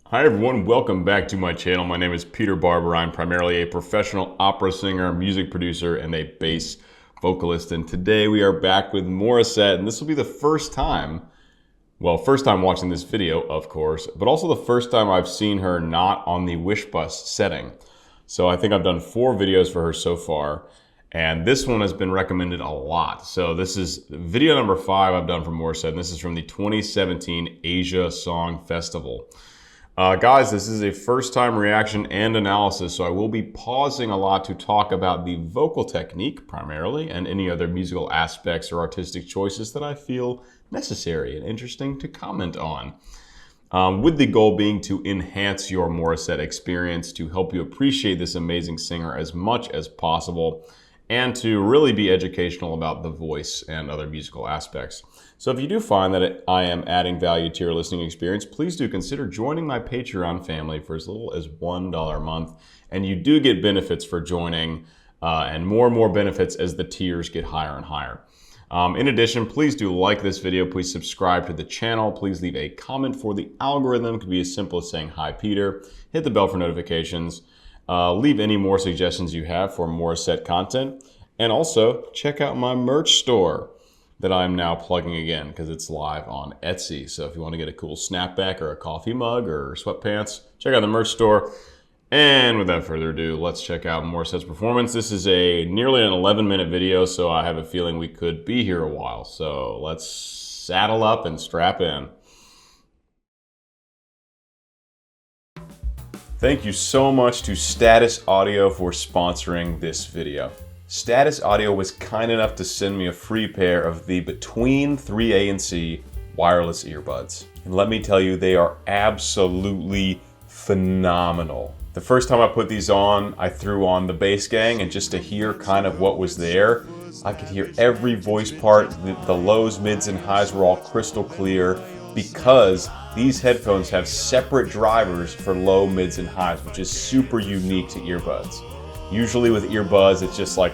Hi everyone, welcome back to my channel. My name is Peter Barber. I'm primarily a professional opera singer, music producer, and a bass vocalist. And today we are back with Morissette, and this will be the first time watching this video, of course, but also the first time I've seen her not on the Wish Bus setting. So I think I've done 4 videos for her so far, and this one has been recommended a lot. So this is video number 5 I've done for Morissette, and this is from the 2017 Asia Song Festival. Guys, this is a first-time reaction and analysis, so I will be pausing a lot to talk about the vocal technique primarily and any other musical aspects or artistic choices that I feel necessary and interesting to comment on. With the goal being to enhance your Morissette experience, to help you appreciate this amazing singer as much as possible, and to really be educational about the voice and other musical aspects. So if you do find that I am adding value to your listening experience, please do consider joining my Patreon family for as little as $1 a month. And you do get benefits for joining and more benefits as the tiers get higher and higher. In addition, please do like this video. Please subscribe to the channel. Please leave a comment for the algorithm. It could be as simple as saying, "Hi, Peter." Hit the bell for notifications. Leave any more suggestions you have for Morissette content. And also, check out my merch store that I'm now plugging again because it's live on Etsy. So if you want to get a cool snapback or a coffee mug or sweatpants, check out the merch store. And without further ado, let's check out Morissette's performance. This is a nearly an 11-minute video, so I have a feeling we could be here a while. So let's saddle up and strap in. Thank you so much to Status Audio for sponsoring this video. Status Audio was kind enough to send me a free pair of the Between 3A and C wireless earbuds. And let me tell you, they are absolutely phenomenal. The first time I put these on, I threw on the Bass Gang, and just to hear kind of what was there, I could hear every voice part. The lows, mids, and highs were all crystal clear because these headphones have separate drivers for low, mids, and highs, which is super unique to earbuds. Usually with earbuds, it's just like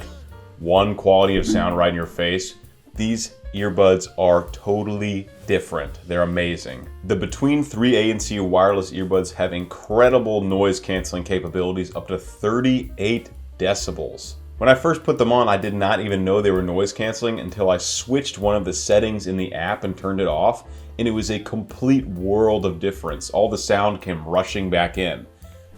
one quality of sound right in your face. These earbuds are totally different. They're amazing. The Between 3A and C wireless earbuds have incredible noise canceling capabilities up to 38 decibels. When I first put them on, I did not even know they were noise canceling until I switched one of the settings in the app and turned it off, and it was a complete world of difference. All the sound came rushing back in.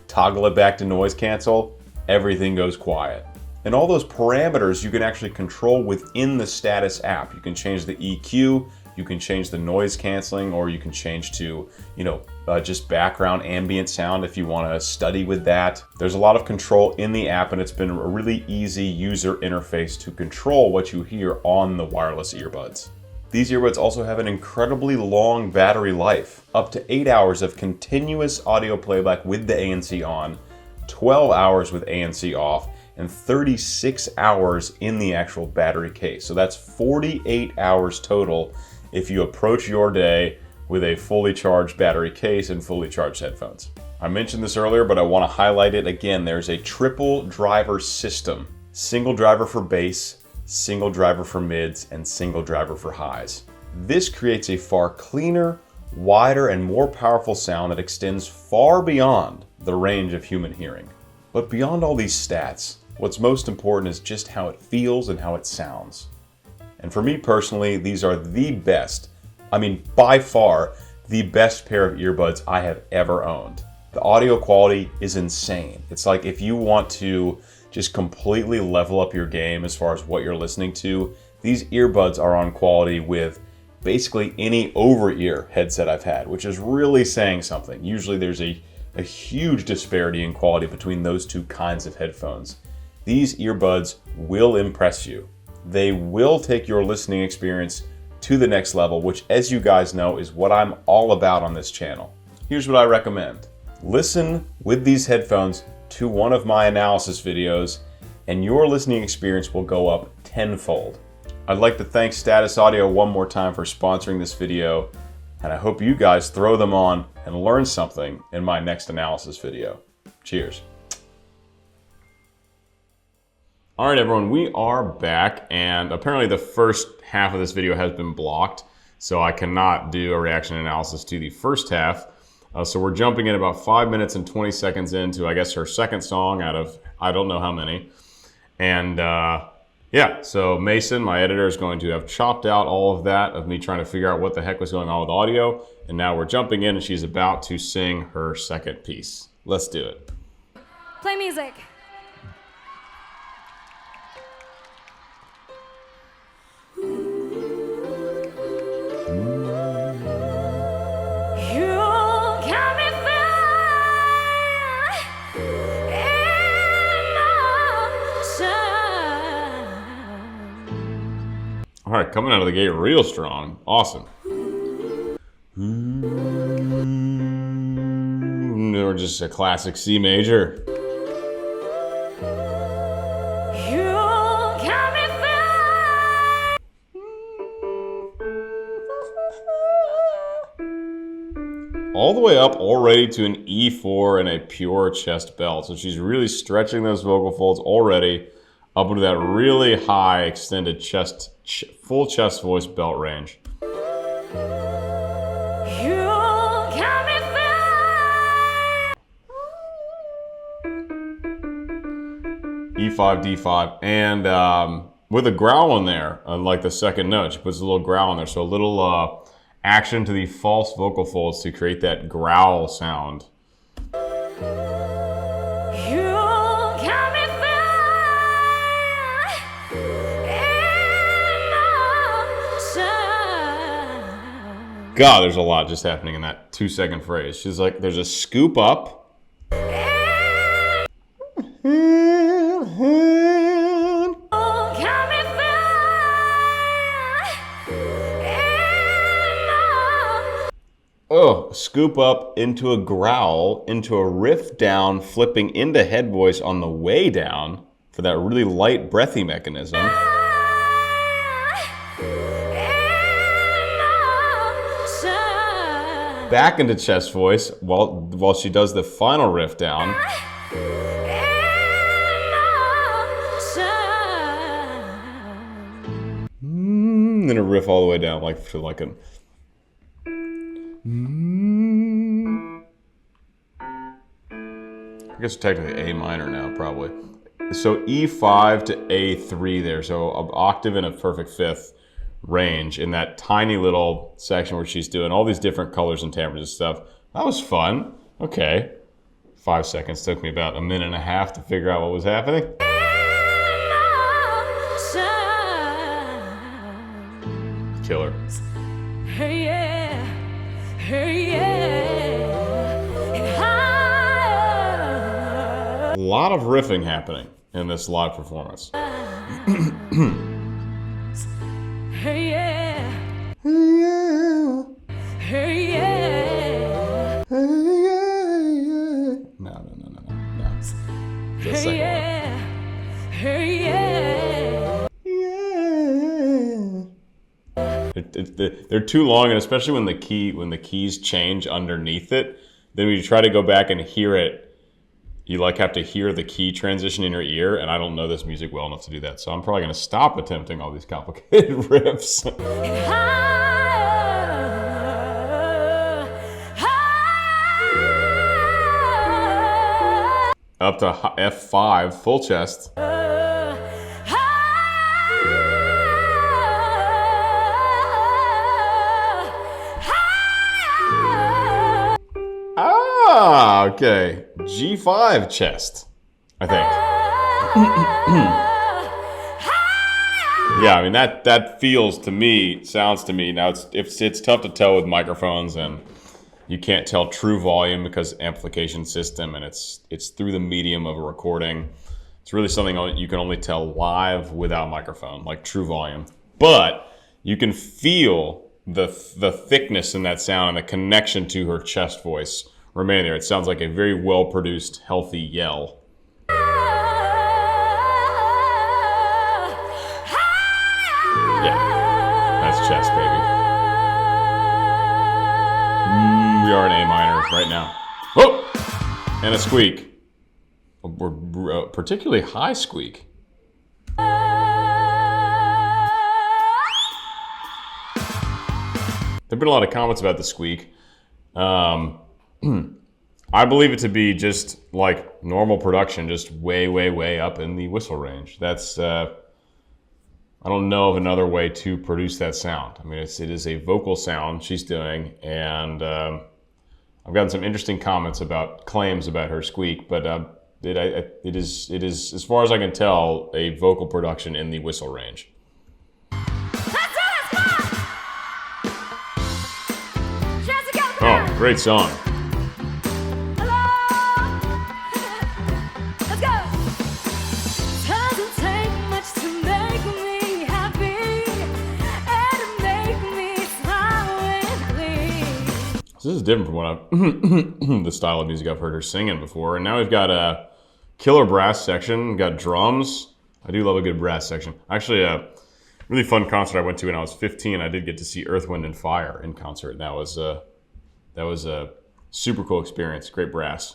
Toggle it back to noise cancel, everything goes quiet. And all those parameters you can actually control within the Status app. You can change the EQ, you can change the noise canceling, or you can change to, just background ambient sound if you want to study with that. There's a lot of control in the app, and it's been a really easy user interface to control what you hear on the wireless earbuds. These earbuds also have an incredibly long battery life, up to 8 hours of continuous audio playback with the ANC on, 12 hours with ANC off, and 36 hours in the actual battery case. So that's 48 hours total if you approach your day with a fully charged battery case and fully charged headphones. I mentioned this earlier, but I want to highlight it again. There's a triple driver system. Single driver for bass, single driver for mids, and single driver for highs. This creates a far cleaner, wider, and more powerful sound that extends far beyond the range of human hearing. But beyond all these stats, what's most important is just how it feels and how it sounds. And for me personally, these are the best, by far, the best pair of earbuds I have ever owned. The audio quality is insane. It's like if you want to just completely level up your game as far as what you're listening to, these earbuds are on quality with basically any over-ear headset I've had, which is really saying something. Usually there's a huge disparity in quality between those two kinds of headphones. These earbuds will impress you. They will take your listening experience to the next level, which, as you guys know, is what I'm all about on this channel. Here's what I recommend. Listen with these headphones to one of my analysis videos, and your listening experience will go up tenfold. I'd like to thank Status Audio one more time for sponsoring this video, and I hope you guys throw them on and learn something in my next analysis video. Cheers. All right, everyone, we are back, and apparently the first half of this video has been blocked, so I cannot do a reaction analysis to the first half. So we're jumping in about 5 minutes and 20 seconds into, I guess, her second song out of I don't know how many. And yeah, so Mason, my editor, is going to have chopped out all of that of me trying to figure out what the heck was going on with audio. And now we're jumping in and she's about to sing her second piece. Let's do it. Play music. All right, coming out of the gate real strong. Awesome. Or just a classic C major. All the way up already to an E4 and a pure chest belt. So she's really stretching those vocal folds already up into that really high extended chest, full chest voice belt range. E5, D5, and with a growl in there, unlike the second note, she puts a little growl in there. So a little action to the false vocal folds to create that growl sound. God, there's a lot just happening in that 2-second phrase. She's like, there's a scoop up. Oh, scoop up into a growl, into a riff down, flipping into head voice on the way down for that really light breathy mechanism. Back into chest voice while she does the final riff down. Then a riff all the way down, like to like a. I guess technically A minor now, probably. So E5 to A3 there, so an octave and a perfect fifth range in that tiny little section where she's doing all these different colors and timbres and stuff. That was fun. Okay. 5 seconds. Took me about a minute and a half to figure out what was happening. Killer. Hey, yeah. Hey, yeah. A lot of riffing happening in this live performance. Hey, yeah. Hey, yeah. Hey, yeah. Hey, yeah. No. The Hey, second yeah. Hey, yeah. They're too long, and especially when the keys change underneath it, then when you try to go back and hear it, you like have to hear the key transition in your ear, and I don't know this music well enough to do that, so I'm probably going to stop attempting all these complicated riffs. Up to F5, full chest. Ah, okay. G5 chest, I think. Yeah, I mean that feels to me, sounds to me. Now it's tough to tell with microphones, and you can't tell true volume because amplification system, and it's through the medium of a recording. It's really something you can only tell live without microphone, like true volume. But you can feel the thickness in that sound and the connection to her chest voice remain there. It sounds like a very well-produced, healthy yell. Yeah, that's chest, baby. We are in A minor right now. Oh! And a squeak. A particularly high squeak. There've been a lot of comments about the squeak. I believe it to be just like normal production, just way, way, way up in the whistle range. That's, I don't know of another way to produce that sound. I mean, it is a vocal sound she's doing, and I've gotten some interesting comments about claims about her squeak, but it is, as far as I can tell, a vocal production in the whistle range. Oh, great song. So this is different from what the style of music I've heard her singing before. And now we've got a killer brass section, we've got drums. I do love a good brass section. Actually, a really fun concert I went to when I was 15. I did get to see Earth, Wind, and Fire in concert. And that was a super cool experience. Great brass.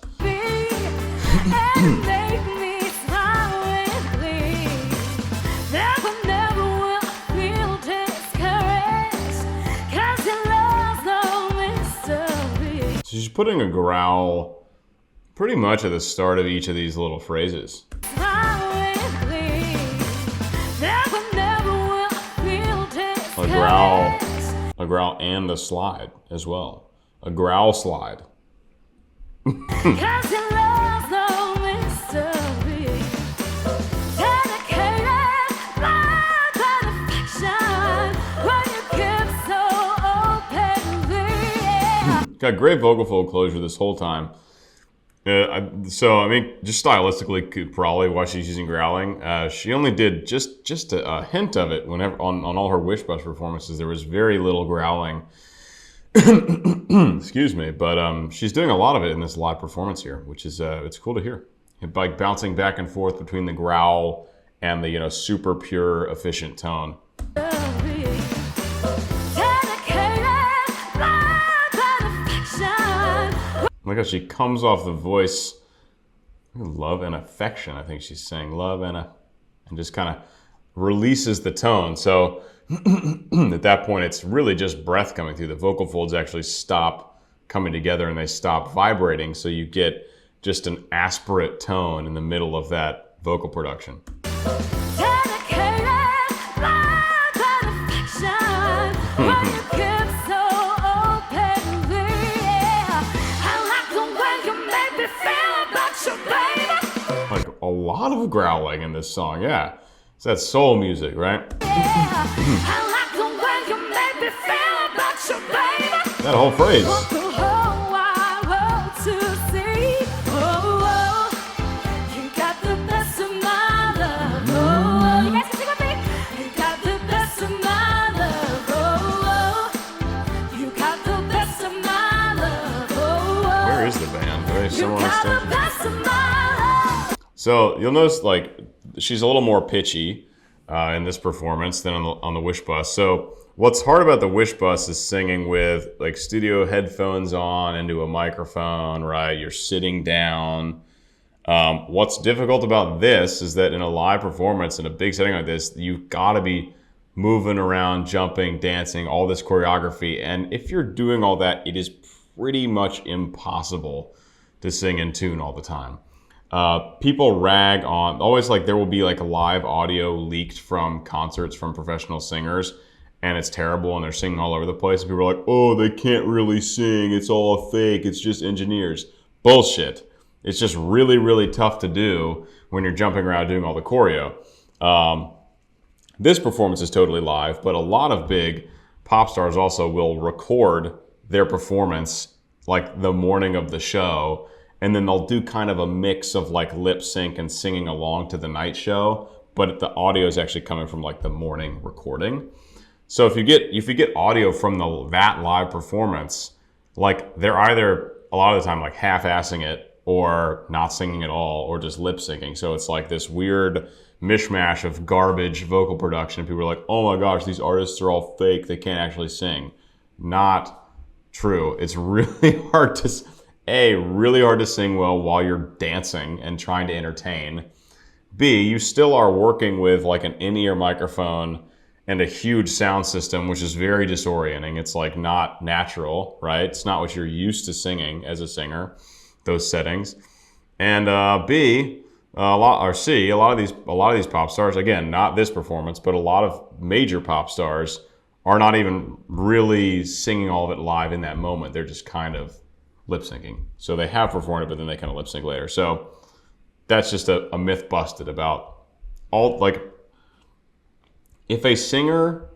So she's putting a growl pretty much at the start of each of these little phrases. A growl and a slide as well. A growl slide. Got great vocal fold closure this whole time. So, I mean, just stylistically, could probably why she's using growling. She only did just a hint of it whenever on all her Wish Bus performances. There was very little growling. Excuse me, but she's doing a lot of it in this live performance here, which is it's cool to hear. By bouncing back and forth between the growl and the super pure, efficient tone. Look how she comes off the voice. Love and affection. I think she's saying love and just kind of releases the tone. So at that point, it's really just breath coming through. The vocal folds actually stop coming together and they stop vibrating. So you get just an aspirate tone in the middle of that vocal production. Like a lot of growling in this song, yeah. It's that soul music, right? That whole phrase. Where is the band? Are they somewhere on stage? So you'll notice like she's a little more pitchy in this performance than on the Wish Bus. So what's hard about the Wish Bus is singing with like studio headphones on into a microphone, right? You're sitting down. What's difficult about this is that in a live performance in a big setting like this, you've got to be moving around, jumping, dancing, all this choreography. And if you're doing all that, it is pretty much impossible to sing in tune all the time. People rag on, always like there will be like a live audio leaked from concerts from professional singers and it's terrible and they're singing all over the place. And people are like, oh, they can't really sing. It's all fake. It's just engineers. Bullshit. It's just really, really tough to do when you're jumping around doing all the choreo. This performance is totally live, but a lot of big pop stars also will record their performance like the morning of the show. And then they'll do kind of a mix of like lip sync and singing along to the night show, but the audio is actually coming from like the morning recording. So if you get audio from that live performance, like they're either a lot of the time like half-assing it or not singing at all or just lip syncing. So it's like this weird mishmash of garbage vocal production. People are like, oh my gosh, these artists are all fake. They can't actually sing. Not true. It's really hard to really hard to sing well while you're dancing and trying to entertain. B, you still are working with like an in-ear microphone and a huge sound system, which is very disorienting. It's like not natural, right? It's not what you're used to singing as a singer, those settings. And B, a lot of these pop stars, again, not this performance, but a lot of major pop stars are not even really singing all of it live in that moment. They're just kind of lip syncing. So they have performed it, but then they kind of lip sync later. So that's just a myth busted about all, like, if a singer,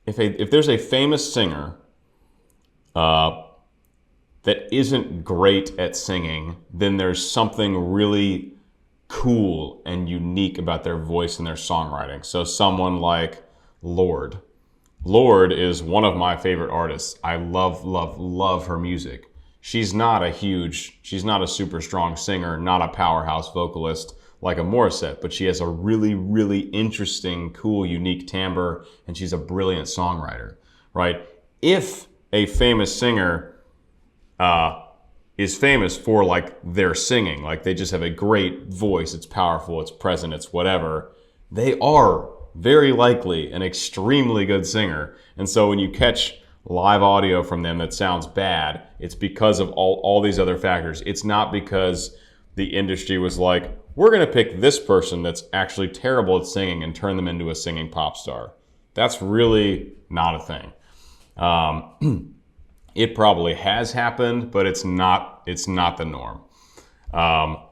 if there's a famous singer that isn't great at singing, then there's something really cool and unique about their voice and their songwriting. So someone like Lorde. Lorde is one of my favorite artists. I love her music. She's not a super strong singer, not a powerhouse vocalist like a Morissette, but she has a really, really interesting, cool, unique timbre, and she's a brilliant songwriter, right? If a famous singer is famous for like their singing, like they just have a great voice, it's powerful, it's present, it's whatever, they are very likely an extremely good singer. And so when you catch live audio from them that sounds bad, it's because of all these other factors. It's not because the industry was like, we're going to pick this person that's actually terrible at singing and turn them into a singing pop star. That's really not a thing. It probably has happened, but it's not the norm.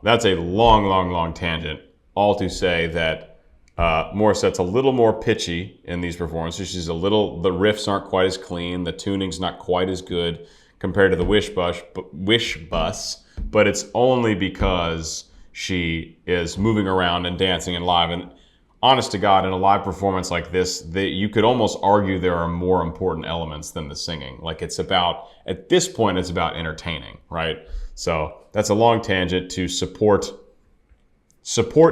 That's a long tangent, all to say that Morissette's a little more pitchy in these performances. The riffs aren't quite as clean, the tuning's not quite as good compared to the Wish Bus, but it's only because she is moving around and dancing and live. And honest to God, in a live performance like this, you could almost argue there are more important elements than the singing. Like at this point, it's about entertaining, right? So that's a long tangent to support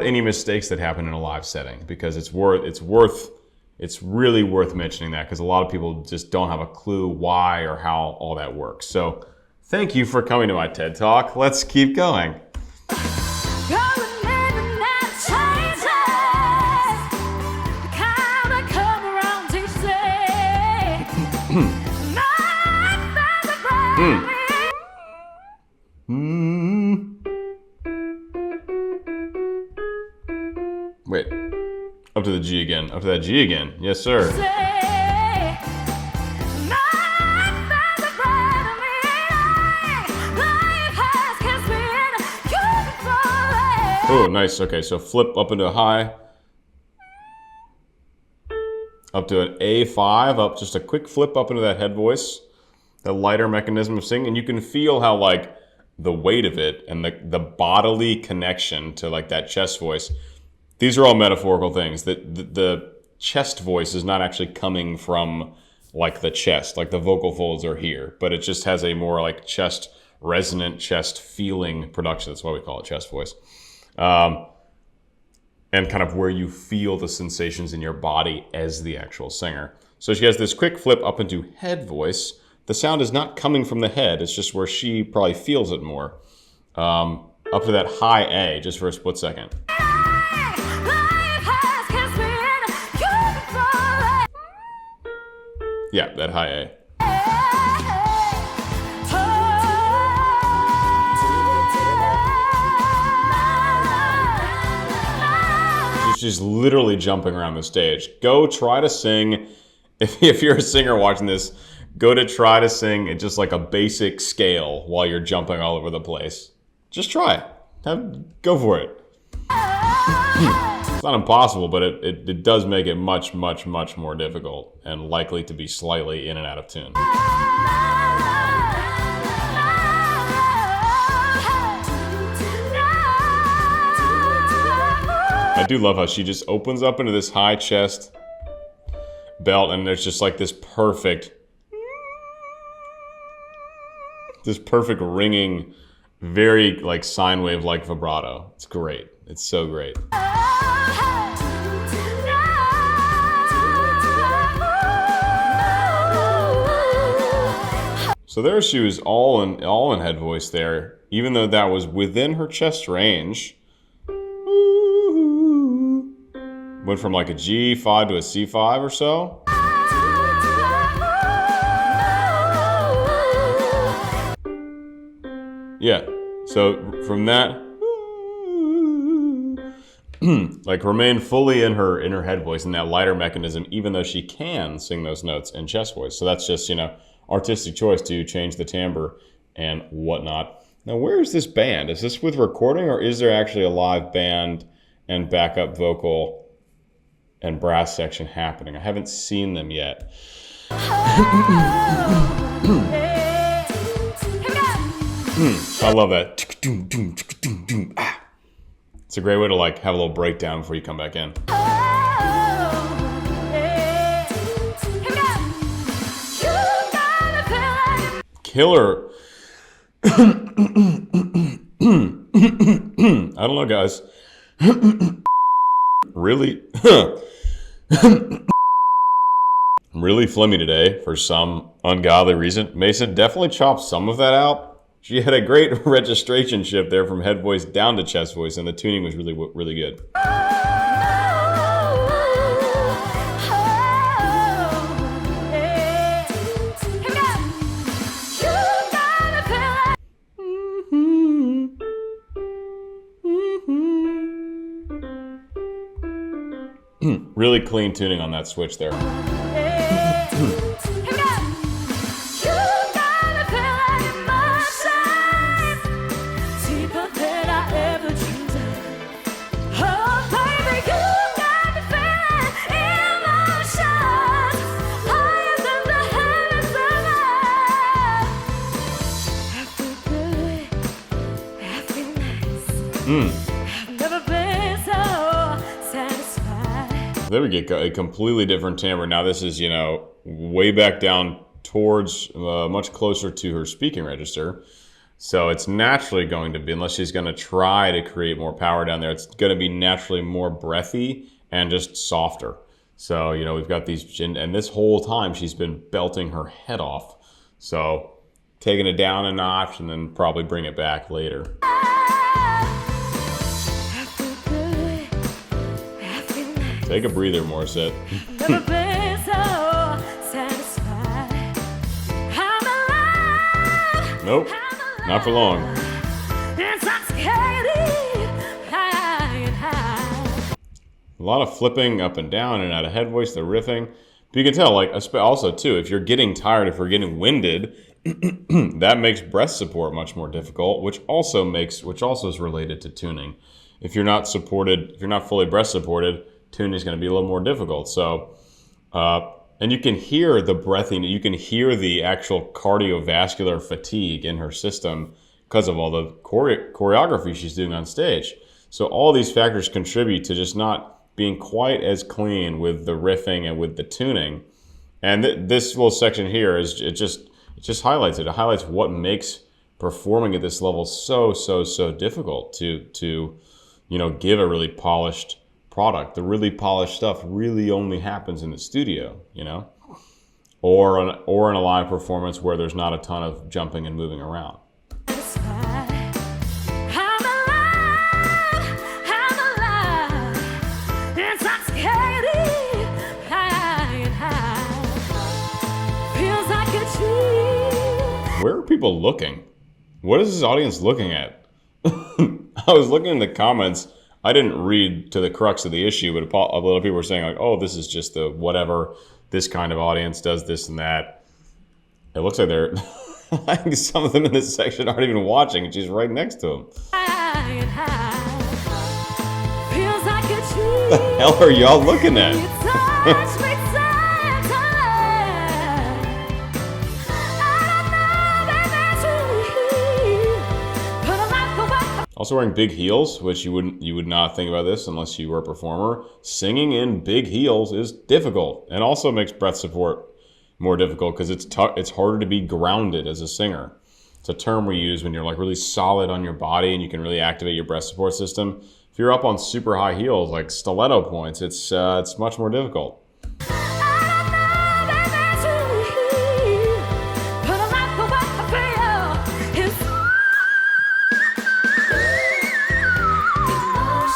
any mistakes that happen in a live setting, because it's really worth mentioning that, because a lot of people just don't have a clue why or how all that works. So thank you for coming to my TED Talk. Let's keep going. Wait, up to the G again, up to that G again. Yes, sir. Oh, nice. Okay, so flip up into a high. Up to an A5, up just a quick flip up into that head voice. The lighter mechanism of singing. And you can feel how like the weight of it and the bodily connection to like that chest voice. These are all metaphorical things. The chest voice is not actually coming from like the chest. Like the vocal folds are here, but it just has a more like chest, resonant chest feeling production. That's why we call it chest voice. And kind of where you feel the sensations in your body as the actual singer. So she has this quick flip up into head voice. The sound is not coming from the head. It's just where she probably feels it more. Up to that high A, just for a split second. Yeah, that high A. She's literally jumping around the stage. Go try to sing. If you're a singer watching this, go to try to sing at just like a basic scale while you're jumping all over the place. Just try. Go for it. It's not impossible, but it does make it much more difficult and likely to be slightly in and out of tune. I do love how she just opens up into this high chest belt, and there's just like this perfect ringing, very like sine wave like vibrato. It's great. It's so great. So there she was all in head voice there, even though that was within her chest range. went from like a G5 to a C5 or so. Yeah, so from that, like remain fully in her head voice and that lighter mechanism, even though she can sing those notes in chest voice. So that's just, you know, artistic choice to change the timbre and whatnot. Now, where is this band? Is this with recording, or is there actually a live band and backup vocal and brass section happening? I haven't seen them yet. I love that. It's a great way to like have a little breakdown before you come back in. Killer. I don't know, guys. Really, really phlegmy today for some ungodly reason. Mason definitely chopped some of that out. She had a great registration shift there from head voice down to chest voice, and the tuning was really, really good. Really clean tuning on that switch there. There we get a completely different timbre. Now this is, you know, way back down towards, much closer to her speaking register. So it's naturally going to be, unless she's going to try to create more power down there, it's going to be naturally more breathy and just softer. So, you know, we've got these, and this whole time she's been belting her head off. So taking it down a notch and then probably bring it back later. Take a breather, Morissette. Nope, not for long. A lot of flipping up and down and out of head voice, the riffing. But you can tell, like, also too, if you're getting tired, if we're getting winded, that makes breath support much more difficult, which also is related to tuning. If you're not supported, if you're not fully breath supported, tuning is going to be a little more difficult. So, and you can hear the breathing, you can hear the actual cardiovascular fatigue in her system because of all the choreography she's doing on stage. So all these factors contribute to just not being quite as clean with the riffing and with the tuning. And this little section here is, it just highlights it. It highlights what makes performing at this level so difficult to, you know, give a really polished product. The really polished stuff really only happens in the studio, you know, or in a live performance where there's not a ton of jumping and moving around. Where are people looking? What is this audience looking at? I was looking in the comments. I didn't read to the crux of the issue, but a lot of people were saying like, oh, this is just the whatever, this kind of audience does this and that. It looks like they're, like some of them in this section aren't even watching, and she's right next to them. What the hell are y'all looking at? Also wearing big heels, which you would not think about this unless you were a performer. Singing in big heels is difficult, and also makes breath support more difficult because it's harder to be grounded as a singer. It's a term we use when you're like really solid on your body and you can really activate your breath support system. If you're up on super high heels, like stiletto points, it's much more difficult.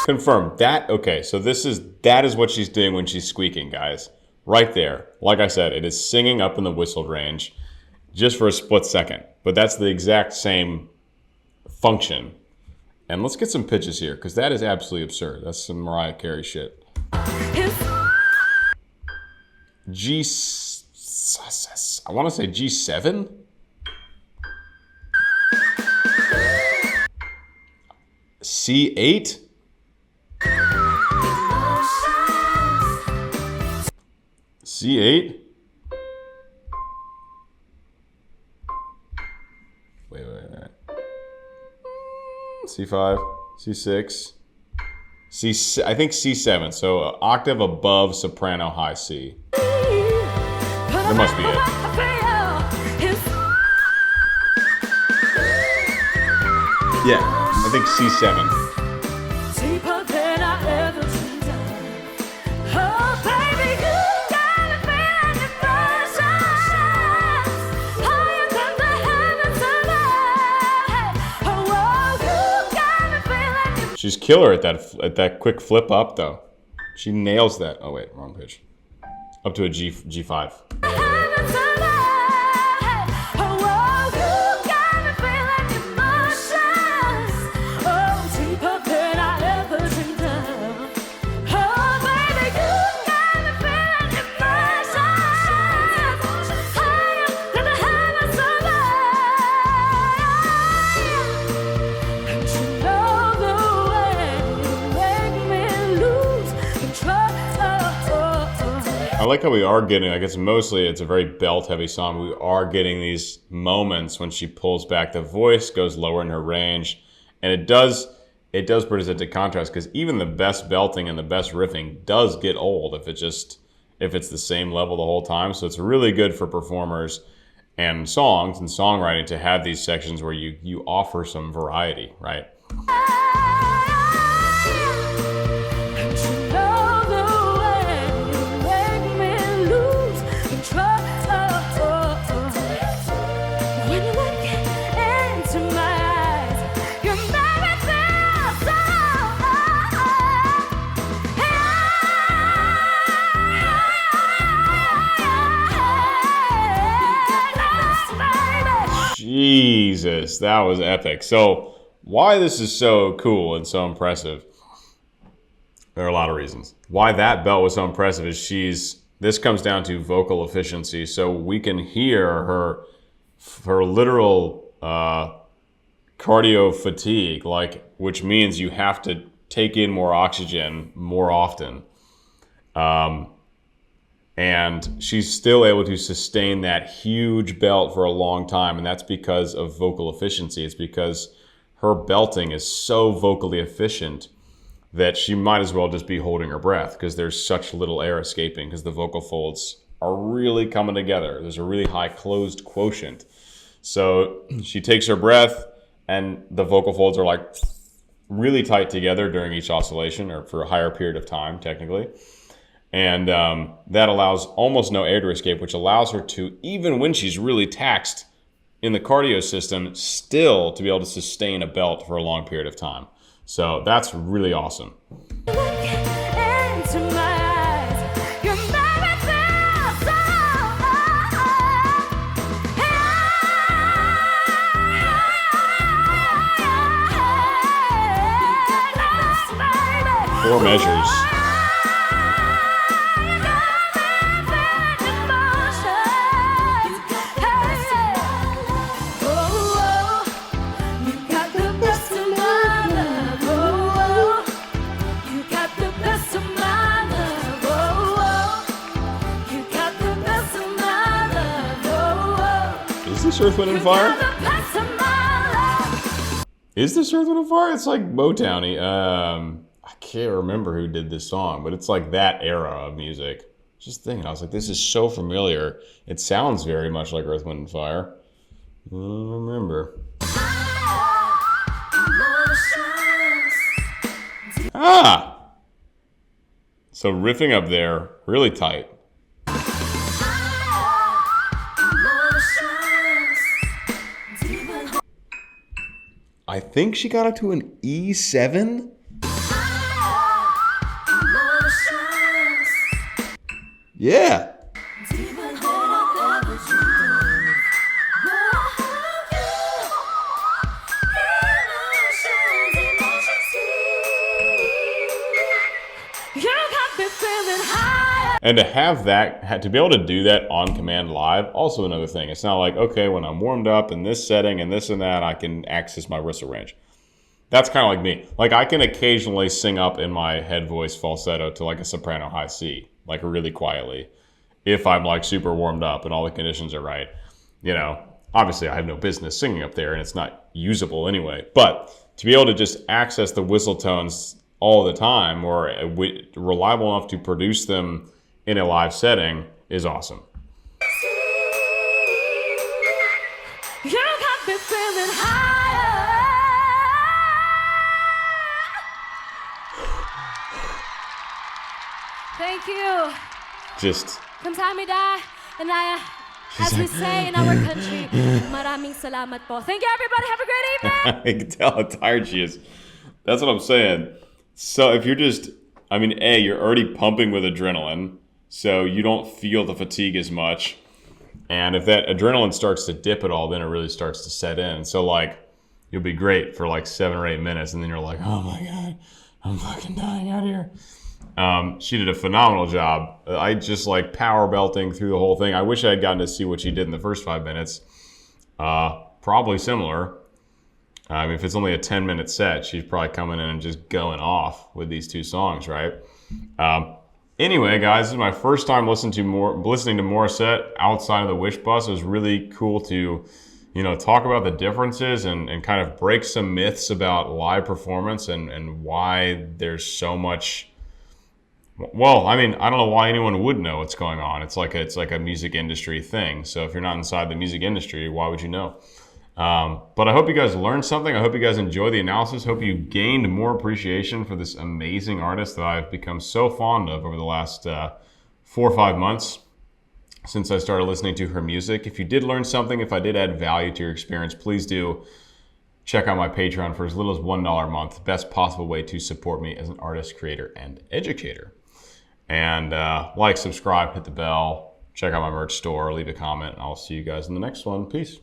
Confirm that. Okay, so that is what she's doing when she's squeaking, guys. Right there. Like I said, it is singing up in the whistled range just for a split second. But that's the exact same function. And let's get some pitches here, because that is absolutely absurd. That's some Mariah Carey shit. I want to say G7? C8? C8? Wait. C5, C6, I think C7, so an octave above soprano high C. That must be it. Yeah, I think C7. She's killer at that quick flip up though. She nails that. Oh wait, wrong pitch. Up to a G5. I like how we are getting, I guess mostly it's a very belt heavy song. We are getting these moments when she pulls back the voice, goes lower in her range. And it does produce it to contrast, because even the best belting and the best riffing does get old if it's the same level the whole time. So it's really good for performers and songs and songwriting to have these sections where you offer some variety, right? Jesus, that was epic. So why this is so cool and so impressive, there are a lot of reasons. Why that belt was so impressive is this comes down to vocal efficiency. So we can hear her literal cardio fatigue, which means you have to take in more oxygen more often. And she's still able to sustain that huge belt for a long time. And that's because of vocal efficiency. It's because her belting is so vocally efficient that she might as well just be holding her breath, because there's such little air escaping, because the vocal folds are really coming together. There's a really high closed quotient. So she takes her breath and the vocal folds are like really tight together during each oscillation, or for a higher period of time, technically. And that allows almost no air to escape, which allows her to, even when she's really taxed in the cardio system, still to be able to sustain a belt for a long period of time. So that's really awesome. Four measures. Is this Earth, Wind & Fire? Is this Earth, Wind & Fire? It's like Motown-y. I can't remember who did this song, but it's like that era of music. Just thinking, I was like, this is so familiar. It sounds very much like Earth, Wind & Fire. I don't remember. Ah! So riffing up there, really tight. I think she got up to an E7. Yeah. And to have that, to be able to do that on command live, also another thing. It's not like, okay, when I'm warmed up in this setting and this and that, I can access my whistle range. That's kind of like me. Like I can occasionally sing up in my head voice falsetto to like a soprano high C, like really quietly, if I'm like super warmed up and all the conditions are right. You know, obviously I have no business singing up there and it's not usable anyway. But to be able to just access the whistle tones all the time or reliable enough to produce them in a live setting is awesome. You got me feeling higher. Thank you. Just Kamsahamnida, Anaya, as we say in our country, maraming salamat po. Thank you, everybody. Have a great evening. I can tell how tired she is. That's what I'm saying. So if you're just, I mean, A, you're already pumping with adrenaline, so you don't feel the fatigue as much. And if that adrenaline starts to dip at all, then it really starts to set in. So like, you'll be great for like 7 or 8 minutes, and then you're like, oh my God, I'm fucking dying out here. She did a phenomenal job. I just like power belting through the whole thing. I wish I had gotten to see what she did in the first 5 minutes. Probably similar. If it's only a 10-minute set, she's probably coming in and just going off with these 2 songs, right? Anyway, guys, this is my first time listening to Morissette outside of the Wish Bus. It was really cool to, talk about the differences and kind of break some myths about live performance and why there's so much. Well, I mean, I don't know why anyone would know what's going on. It's like a music industry thing. So if you're not inside the music industry, why would you know? But I hope you guys learned something. I hope you guys enjoy the analysis. Hope you gained more appreciation for this amazing artist that I've become so fond of over the last 4 or 5 months since I started listening to her music. If you did learn something, if I did add value to your experience, please do check out my Patreon for as little as $1 a month. The best possible way to support me as an artist, creator, and educator. And like, subscribe, hit the bell, check out my merch store, leave a comment, and I'll see you guys in the next one. Peace.